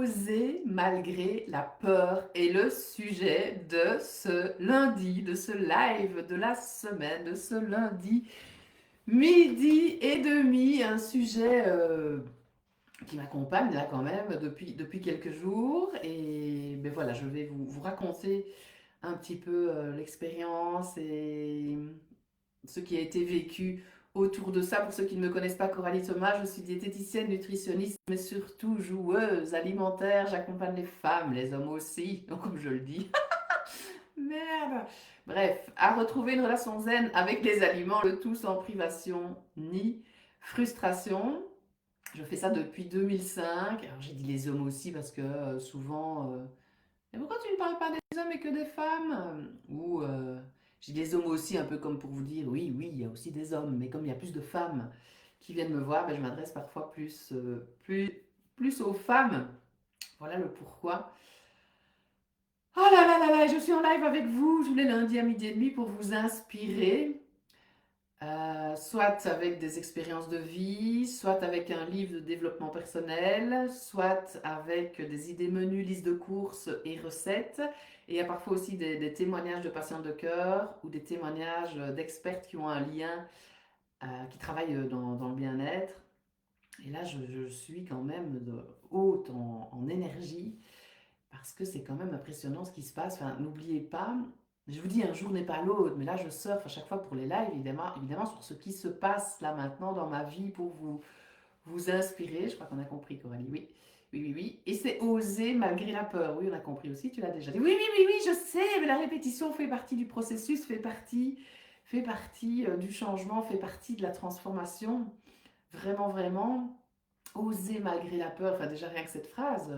Oser malgré la peur est le sujet de ce lundi, de ce live de la semaine, de ce lundi midi et demi, un sujet qui m'accompagne là quand même depuis quelques jours. Et ben voilà, je vais vous raconter un petit peu l'expérience et ce qui a été vécu autour de ça. Pour ceux qui ne me connaissent pas, Coralie Thomas, je suis diététicienne, nutritionniste, mais surtout joueuse alimentaire. J'accompagne les femmes, les hommes aussi, donc comme je le dis. Merde. Bref, à retrouver une relation zen avec les aliments, le tout sans privation ni frustration. Je fais ça depuis 2005. Alors j'ai dit les hommes aussi parce que souvent mais pourquoi tu ne parles pas des hommes et que des femmes? Ou j'ai des hommes aussi, un peu comme pour vous dire, oui, oui, il y a aussi des hommes, mais comme il y a plus de femmes qui viennent me voir, ben, je m'adresse parfois plus aux femmes. Voilà le pourquoi. Oh là là là là, je suis en live avec vous tous les lundis à midi et demi pour vous inspirer, soit avec des expériences de vie, soit avec un livre de développement personnel, soit avec des idées menues, listes de courses et recettes. Et il y a parfois aussi des témoignages de patients de cœur ou des témoignages d'experts qui ont un lien, qui travaillent dans le bien-être. Et là, je suis quand même haute en énergie parce que c'est quand même impressionnant ce qui se passe. Enfin, n'oubliez pas, je vous dis un jour n'est pas l'autre, mais là je surfe à chaque fois pour les lives, évidemment sur ce qui se passe là maintenant dans ma vie pour vous inspirer. Je crois qu'on a compris, Coralie, oui. Oui, oui, oui. Et c'est oser malgré la peur. Oui, on a compris aussi, tu l'as déjà dit. Oui, oui, oui, oui, je sais, mais la répétition fait partie du processus, fait partie du changement, fait partie de la transformation. Vraiment, vraiment, oser malgré la peur. Enfin, déjà rien que cette phrase,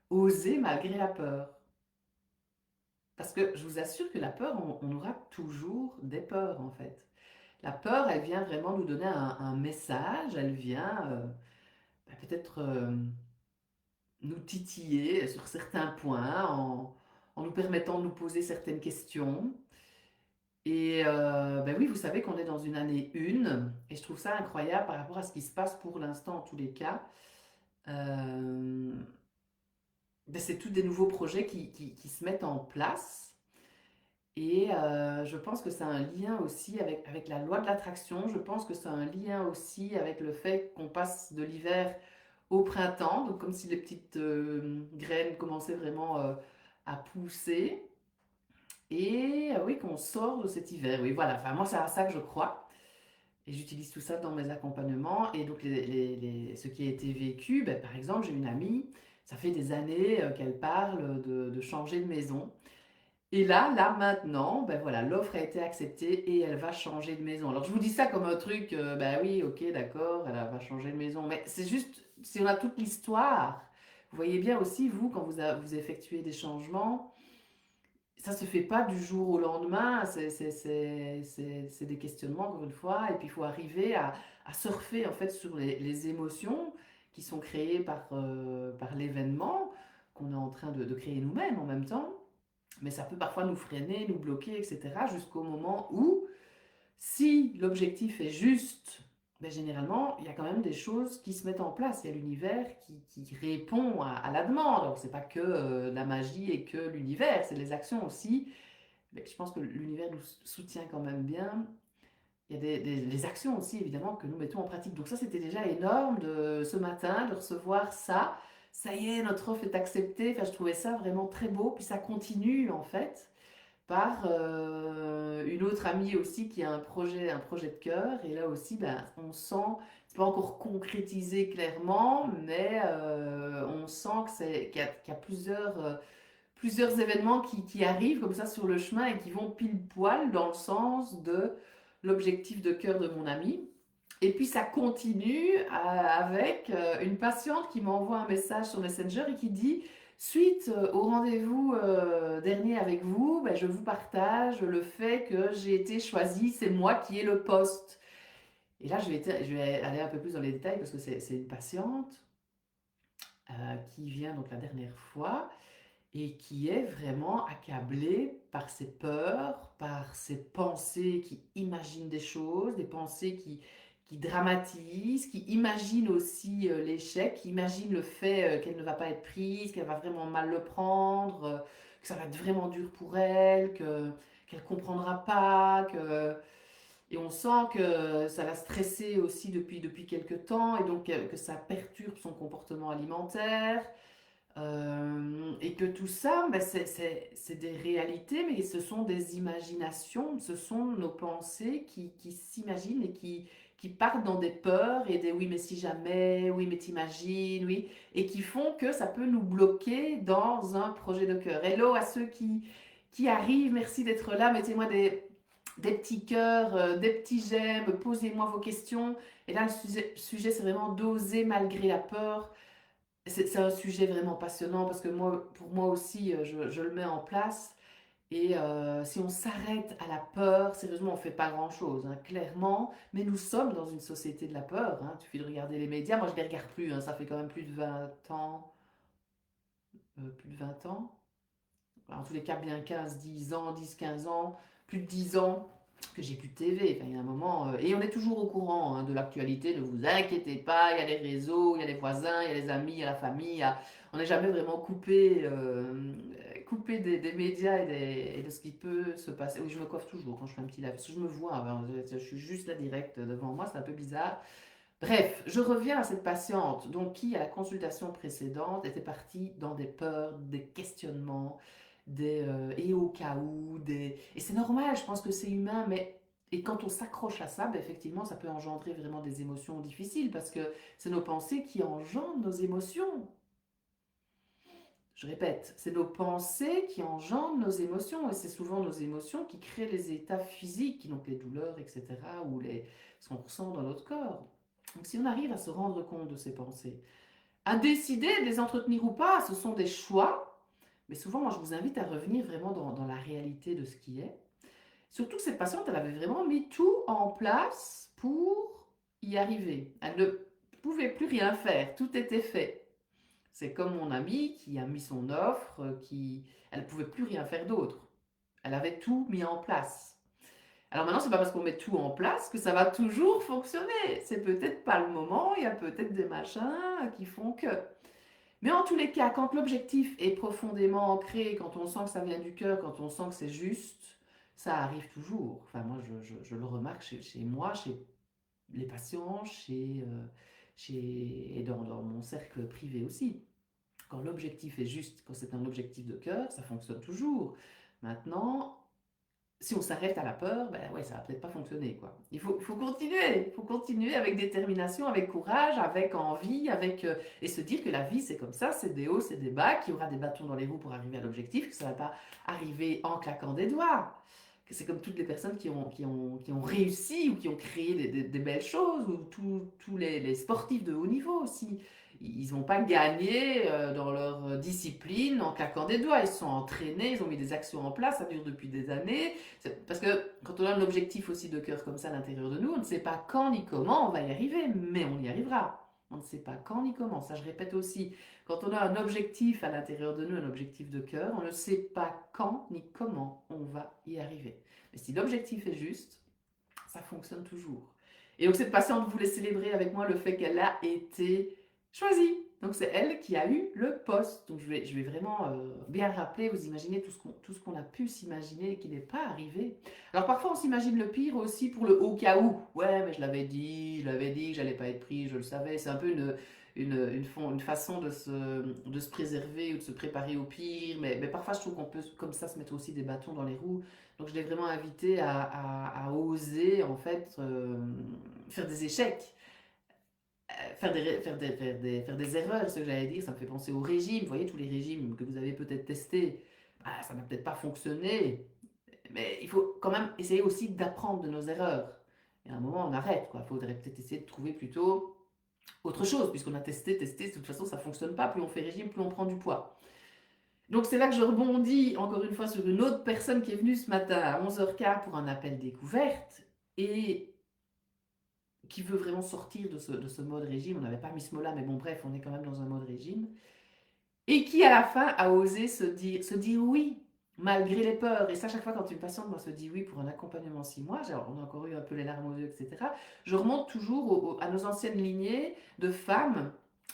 oser malgré la peur. Parce que je vous assure que la peur, on aura toujours des peurs en fait. La peur, elle vient vraiment nous donner un message, elle vient peut-être nous titiller sur certains points en nous permettant de nous poser certaines questions. Et ben oui, vous savez qu'on est dans une année 1 et je trouve ça incroyable par rapport à ce qui se passe pour l'instant en tous les cas. Euh, ben c'est tous des nouveaux projets qui se mettent en place. Et je pense que ça a un lien aussi avec la loi de l'attraction. Je pense que ça a un lien aussi avec le fait qu'on passe de l'hiver au printemps. Donc comme si les petites graines commençaient vraiment à pousser. Et oui, qu'on sort de cet hiver. Oui, voilà. Enfin, moi, c'est à ça que je crois. Et j'utilise tout ça dans mes accompagnements. Et donc, ce qui a été vécu, ben, par exemple, j'ai une amie, ça fait des années qu'elle parle de changer de maison. Et là maintenant, ben voilà, l'offre a été acceptée et elle va changer de maison. Alors je vous dis ça comme un truc, ben oui, ok, d'accord, elle va changer de maison. Mais c'est juste, si on a toute l'histoire, vous voyez bien aussi, vous, quand vous effectuez des changements, ça se fait pas du jour au lendemain, c'est des questionnements encore une fois, et puis il faut arriver à surfer en fait sur les émotions qui sont créées par l'événement qu'on est en train de créer nous-mêmes en même temps. Mais ça peut parfois nous freiner, nous bloquer, etc. jusqu'au moment où, si l'objectif est juste, ben généralement, il y a quand même des choses qui se mettent en place. Il y a l'univers qui répond à la demande. Alors, c'est pas que la magie et que l'univers, c'est les actions aussi. Mais je pense que l'univers nous soutient quand même bien. Il y a des actions aussi, évidemment, que nous mettons en pratique. Donc ça, c'était déjà énorme ce matin de recevoir ça. Ça y est, notre offre est acceptée. Enfin, je trouvais ça vraiment très beau. Puis ça continue, en fait, par une autre amie aussi qui a un projet de cœur. Et là aussi, ben, on sent, c'est pas encore concrétisé clairement, mais on sent qu'il y a plusieurs événements qui arrivent comme ça sur le chemin et qui vont pile poil dans le sens de l'objectif de cœur de mon ami. Et puis ça continue avec une patiente qui m'envoie un message sur Messenger et qui dit suite au rendez-vous dernier avec vous, ben, je vous partage le fait que j'ai été choisie, c'est moi qui ai le poste. Et là, je vais aller un peu plus dans les détails parce que c'est une patiente qui vient donc la dernière fois et qui est vraiment accablé par ses peurs, par ses pensées qui imaginent des choses, des pensées qui dramatise, qui imagine aussi l'échec, qui imagine le fait qu'elle ne va pas être prise, qu'elle va vraiment mal le prendre, que ça va être vraiment dur pour elle, qu'elle comprendra pas, et on sent que ça l'a stressée aussi depuis quelques temps, et donc que ça perturbe son comportement alimentaire. Et que tout ça, ben, c'est des réalités, mais ce sont des imaginations, ce sont nos pensées qui s'imaginent et qui partent dans des peurs et des oui, mais si jamais, oui, mais t'imagines, oui, et qui font que ça peut nous bloquer dans un projet de cœur. Hello à ceux qui arrivent, merci d'être là, mettez-moi des petits cœurs, des petits j'aime, posez-moi vos questions. Et là, le sujet c'est vraiment d'oser malgré la peur. C'est un sujet vraiment passionnant parce que moi, pour moi aussi, je le mets en place. Et si on s'arrête à la peur, sérieusement, on ne fait pas grand-chose, hein, clairement. Mais nous sommes dans une société de la peur. Hein. Il suffit de regarder les médias. Moi, je ne les regarde plus. Hein, ça fait quand même plus de 20 ans. Plus de 20 ans. En tous les cas, bien 15, 10 ans, 10, 15 ans. Plus de 10 ans que j'ai plus de TV. Enfin, il y a un moment. Et on est toujours au courant hein, de l'actualité. Ne vous inquiétez pas. Il y a les réseaux, il y a les voisins, il y a les amis, il y a la famille. On n'est jamais vraiment coupé des médias et de ce qui peut se passer. Oui, je me coiffe toujours quand je fais un petit lave. Parce que je me vois. Hein, je suis juste là direct devant moi. C'est un peu bizarre. Bref, je reviens à cette patiente, donc qui, à la consultation précédente, était partie dans des peurs, des questionnements, et au cas où, et c'est normal, je pense que c'est humain, mais et quand on s'accroche à ça, ben, effectivement, ça peut engendrer vraiment des émotions difficiles, parce que c'est nos pensées qui engendrent nos émotions. Je répète, c'est nos pensées qui engendrent nos émotions, et c'est souvent nos émotions qui créent les états physiques, donc les douleurs, etc., ou ce qu'on ressent dans notre corps. Donc si on arrive à se rendre compte de ces pensées, à décider de les entretenir ou pas, ce sont des choix, mais souvent moi je vous invite à revenir vraiment dans la réalité de ce qui est. Surtout que cette patiente, elle avait vraiment mis tout en place pour y arriver. Elle ne pouvait plus rien faire, tout était fait. C'est comme mon amie qui a mis son offre, elle ne pouvait plus rien faire d'autre. Elle avait tout mis en place. Alors maintenant, c'est pas parce qu'on met tout en place que ça va toujours fonctionner. C'est peut-être pas le moment, il y a peut-être des machins qui font que. Mais en tous les cas, quand l'objectif est profondément ancré, quand on sent que ça vient du cœur, quand on sent que c'est juste, ça arrive toujours. Enfin, moi, je le remarque chez moi, chez les patients, et dans mon cercle privé aussi. Quand l'objectif est juste, quand c'est un objectif de cœur, ça fonctionne toujours. Maintenant, si on s'arrête à la peur, ben ouais, ça va peut-être pas fonctionner, quoi. Il faut continuer avec détermination, avec courage, avec envie, et se dire que la vie c'est comme ça, c'est des hauts, c'est des bas, qu'il y aura des bâtons dans les roues pour arriver à l'objectif, que ça va pas arriver en claquant des doigts. Que c'est comme toutes les personnes qui ont réussi ou qui ont créé des belles choses, ou tous les sportifs de haut niveau aussi. Ils n'ont pas gagné dans leur discipline en claquant des doigts. Ils se sont entraînés, ils ont mis des actions en place, ça dure depuis des années. Parce que quand on a un objectif aussi de cœur comme ça à l'intérieur de nous, on ne sait pas quand ni comment on va y arriver, mais on y arrivera. On ne sait pas quand ni comment. Ça, je répète aussi. Quand on a un objectif à l'intérieur de nous, un objectif de cœur, on ne sait pas quand ni comment on va y arriver. Mais si l'objectif est juste, ça fonctionne toujours. Et donc cette patiente voulait célébrer avec moi le fait qu'elle a été choisie. Donc c'est elle qui a eu le poste. Donc je vais vraiment bien rappeler, vous imaginez tout ce qu'on a pu s'imaginer et qui n'est pas arrivé. Alors parfois on s'imagine le pire aussi pour le au cas où. Ouais, mais je l'avais dit que j'allais pas être pris, je le savais. C'est un peu une façon de se préserver ou de se préparer au pire. Mais parfois je trouve qu'on peut comme ça se mettre aussi des bâtons dans les roues. Donc je l'ai vraiment invité à oser en fait faire des échecs, faire des erreurs, ce que j'allais dire. Ça me fait penser au régime. Vous voyez tous les régimes que vous avez peut-être testés, bah, ça n'a peut-être pas fonctionné, mais il faut quand même essayer aussi d'apprendre de nos erreurs. Et à un moment on arrête quoi. Il faudrait peut-être essayer de trouver plutôt autre chose, puisqu'on a testé, de toute façon ça fonctionne pas. Plus on fait régime, plus on prend du poids. Donc c'est là que je rebondis encore une fois sur une autre personne qui est venue ce matin à 11h15 pour un appel découverte et qui veut vraiment sortir de ce mode régime. On n'avait pas mis ce mot-là, mais bon bref, on est quand même dans un mode régime. Et qui à la fin a osé se dire oui. malgré les peurs. Et ça, chaque fois quand une patiente moi, se dit oui pour un accompagnement 6 mois, on a encore eu un peu les larmes aux yeux, etc. Je remonte toujours à nos anciennes lignées de femmes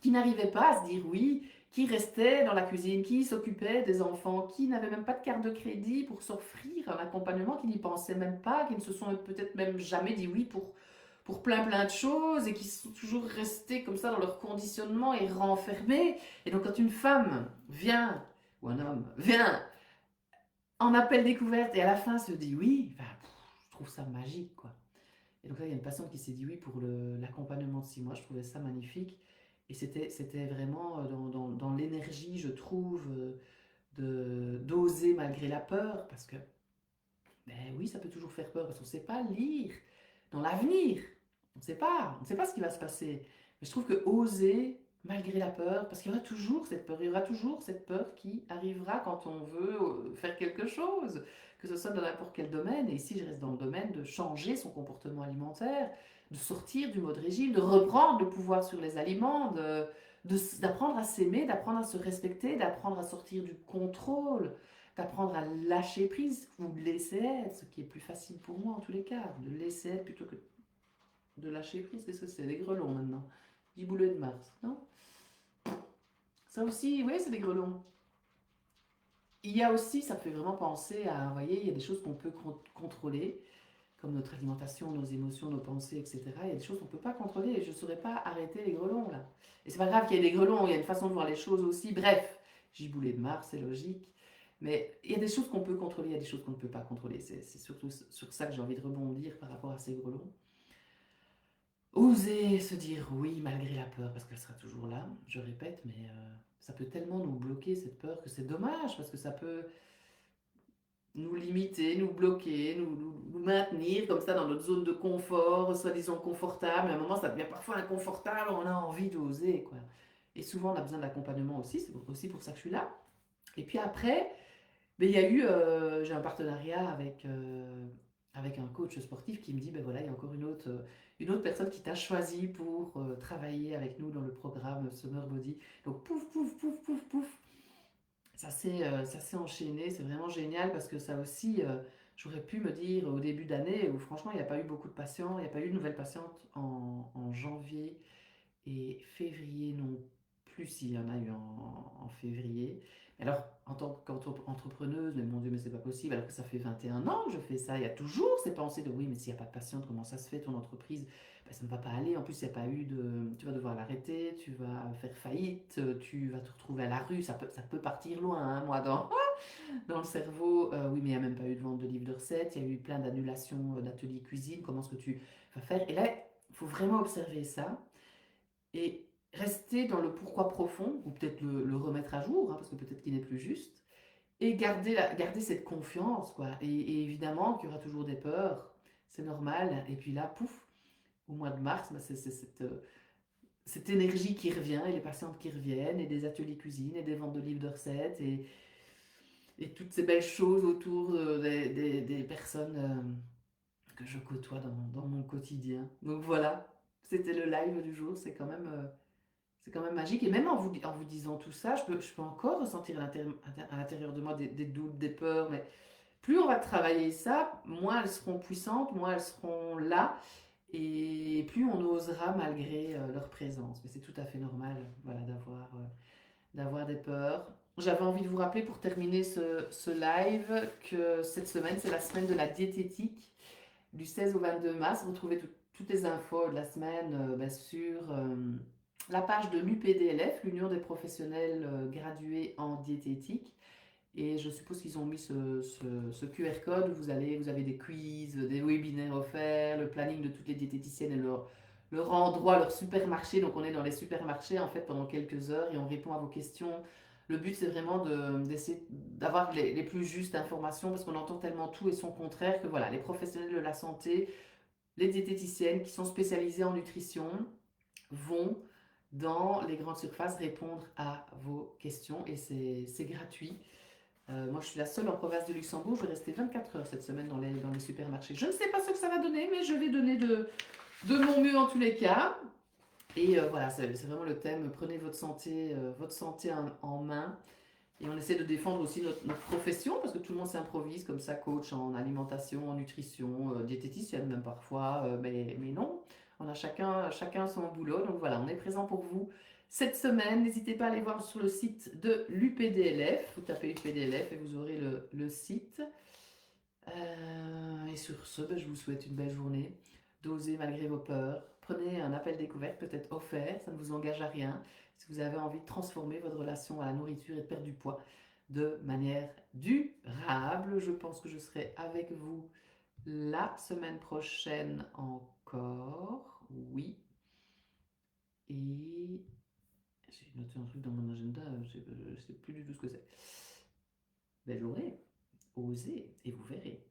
qui n'arrivaient pas à se dire oui, qui restaient dans la cuisine, qui s'occupaient des enfants, qui n'avaient même pas de carte de crédit pour s'offrir un accompagnement, qui n'y pensaient même pas, qui ne se sont peut-être même jamais dit oui pour plein de choses et qui sont toujours restés comme ça dans leur conditionnement et renfermés. Et donc quand une femme vient, ou un homme vient en appel découverte et à la fin se dit oui, enfin, je trouve ça magique quoi. Et donc là, il y a une patiente qui s'est dit oui pour l'accompagnement de 6 mois, je trouvais ça magnifique. Et c'était vraiment dans l'énergie, je trouve, d'oser malgré la peur, parce que, ben oui, ça peut toujours faire peur, parce qu'on ne sait pas lire dans l'avenir. On ne sait pas ce qui va se passer. Mais je trouve que oser malgré la peur, parce qu'il y aura toujours cette peur, il y aura toujours cette peur qui arrivera quand on veut faire quelque chose, que ce soit dans n'importe quel domaine. Et ici, je reste dans le domaine de changer son comportement alimentaire, de sortir du mode régime, de reprendre le pouvoir sur les aliments, d'apprendre à s'aimer, d'apprendre à se respecter, d'apprendre à sortir du contrôle, d'apprendre à lâcher prise ou de laisser être, ce qui est plus facile pour moi en tous les cas, de laisser être plutôt que de lâcher prise. Qu'est-ce que c'est? Des grelons maintenant. Giboulée de Mars, non? Ça aussi, oui, c'est des grelons. Il y a aussi, ça me fait vraiment penser à, vous voyez, il y a des choses qu'on peut contrôler, comme notre alimentation, nos émotions, nos pensées, etc. Il y a des choses qu'on ne peut pas contrôler et je ne saurais pas arrêter les grelons là. Et c'est pas grave qu'il y ait des grelons, il y a une façon de voir les choses aussi. Bref, giboulée de Mars, c'est logique. Mais il y a des choses qu'on peut contrôler, il y a des choses qu'on ne peut pas contrôler. C'est surtout sur ça que j'ai envie de rebondir par rapport à ces grelons. Oser se dire oui malgré la peur, parce qu'elle sera toujours là, je répète, mais ça peut tellement nous bloquer cette peur que c'est dommage, parce que ça peut nous limiter, nous bloquer, nous maintenir comme ça dans notre zone de confort, soi-disant confortable. Mais à un moment, ça devient parfois inconfortable, on a envie d'oser, quoi. Et souvent, on a besoin d'accompagnement aussi, c'est aussi pour ça que je suis là. Et puis après, mais il y a eu, j'ai un partenariat avec un coach sportif qui me dit, ben voilà, il y a encore une autre personne qui t'a choisi pour travailler avec nous dans le programme Summer Body. Donc pouf, pouf, pouf, pouf, pouf, ça s'est enchaîné, c'est vraiment génial parce que ça aussi, j'aurais pu me dire au début d'année où franchement il n'y a pas eu beaucoup de patients, il n'y a pas eu de nouvelles patientes en janvier et février non plus, s'il y en a eu en février. Alors, en tant qu'entrepreneuse, mais mon Dieu, mais c'est pas possible, alors que ça fait 21 ans que je fais ça, il y a toujours ces pensées de oui, mais s'il n'y a pas de patiente, comment ça se fait ton entreprise? Ben, ça ne va pas aller. En plus, il n'y a pas eu de. Tu vas devoir l'arrêter, tu vas faire faillite, tu vas te retrouver à la rue, ça peut partir loin, hein, moi, dans le cerveau. Oui, mais il n'y a même pas eu de vente de livres de recettes, il y a eu plein d'annulations d'ateliers cuisine, comment est-ce que tu vas faire? Et là, il faut vraiment observer ça et rester dans le pourquoi profond, ou peut-être remettre à jour, hein, parce que peut-être qu'il n'est plus juste, et garder cette confiance, quoi. Et évidemment qu'il y aura toujours des peurs, c'est normal. Et puis là, pouf, au mois de mars, bah, c'est cette énergie qui revient, et les patientes qui reviennent, et des ateliers cuisine, et des ventes de livres de recettes, et toutes ces belles choses autour des personnes que je côtoie dans mon quotidien. Donc voilà, c'était le live du jour, c'est quand même magique. Et même en vous disant tout ça, je peux encore ressentir à l'intérieur de moi des doutes, des peurs. Mais plus on va travailler ça, moins elles seront puissantes, moins elles seront là. Et plus on osera malgré leur présence. Mais c'est tout à fait normal, voilà, d'avoir des peurs. J'avais envie de vous rappeler pour terminer ce live que cette semaine, c'est la semaine de la diététique du 16 au 22 mars. Vous trouvez toutes les infos de la semaine sur la page de l'UPDLF, l'Union des professionnels gradués en diététique. Et je suppose qu'ils ont mis ce QR code où vous avez des quiz, des webinaires offerts, le planning de toutes les diététiciennes et leur endroit, leur supermarché. Donc on est dans les supermarchés en fait pendant quelques heures et on répond à vos questions. Le but c'est vraiment d'essayer d'avoir les plus justes informations parce qu'on entend tellement tout et son contraire que voilà, les professionnels de la santé, les diététiciennes qui sont spécialisées en nutrition vont dans les grandes surfaces répondre à vos questions et c'est gratuit. Moi, je suis la seule en province de Luxembourg. Je vais rester 24 heures cette semaine dans les supermarchés. Je ne sais pas ce que ça va donner, mais je vais donner de mon mieux en tous les cas. Et voilà, c'est vraiment le thème. Prenez votre santé en main Et on essaie de défendre aussi notre profession, parce que tout le monde s'improvise comme ça, coach en alimentation, en nutrition, diététicienne même parfois, mais non, on a chacun son boulot. Donc voilà, on est présent pour vous cette semaine. N'hésitez pas à aller voir sur le site de l'UPDLF. Vous tapez UPDLF et vous aurez le site. Et sur ce, ben, je vous souhaite une belle journée. D'oser malgré vos peurs. Prenez un appel découverte, peut-être offert, ça ne vous engage à rien. Si vous avez envie de transformer votre relation à la nourriture et de perdre du poids de manière durable, je pense que je serai avec vous la semaine prochaine encore. Oui. Et j'ai noté un truc dans mon agenda, je ne sais plus du tout ce que c'est. Belle journée, osez et vous verrez.